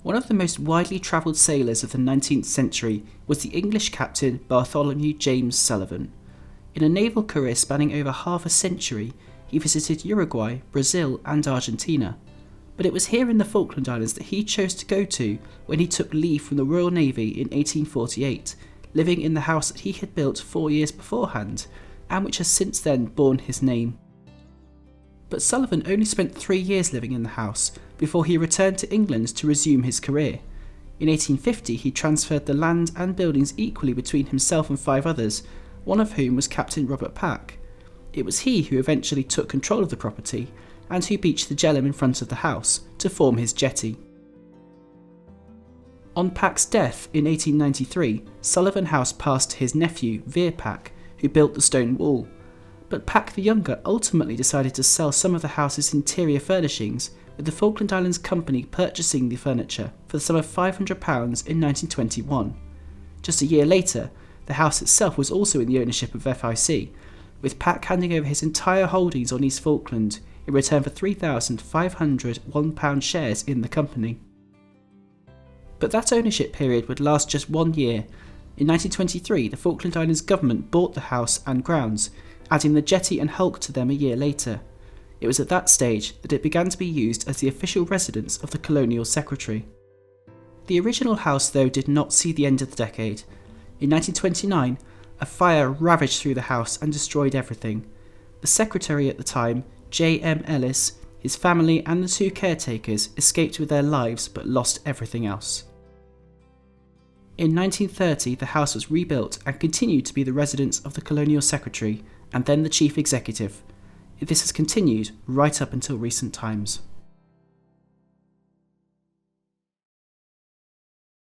One of the most widely travelled sailors of the 19th century was the English Captain Bartholomew James Sulivan. In a naval career spanning over half a century, he visited Uruguay, Brazil and Argentina. But it was here in the Falkland Islands that he chose to go to when he took leave from the Royal Navy in 1848, living in the house that he had built 4 years beforehand, and which has since then borne his name. But Sulivan only spent 3 years living in the house before he returned to England to resume his career. In 1850 he transferred the land and buildings equally between himself and 5 others, one of whom was Captain Robert Pack. It was he who eventually took control of the property and who beached the Jellum in front of the house to form his jetty. On Pack's death in 1893, Sulivan House passed to his nephew Veer Pack, who built the stone wall. But Pack the Younger ultimately decided to sell some of the house's interior furnishings, with the Falkland Islands Company purchasing the furniture for the sum of £500 in 1921. Just a year later, the house itself was also in the ownership of FIC, with Pack handing over his entire holdings on East Falkland in return for 3,500 £1 shares in the company. But that ownership period would last just 1 year. In 1923, the Falkland Islands government bought the house and grounds, adding the jetty and hulk to them a year later. It was at that stage that it began to be used as the official residence of the Colonial Secretary. The original house, though, did not see the end of the decade. In 1929, a fire ravaged through the house and destroyed everything. The Secretary at the time, J.M. Ellis, his family and the 2 caretakers escaped with their lives but lost everything else. In 1930, the house was rebuilt and continued to be the residence of the Colonial Secretary and then the Chief Executive. This has continued right up until recent times.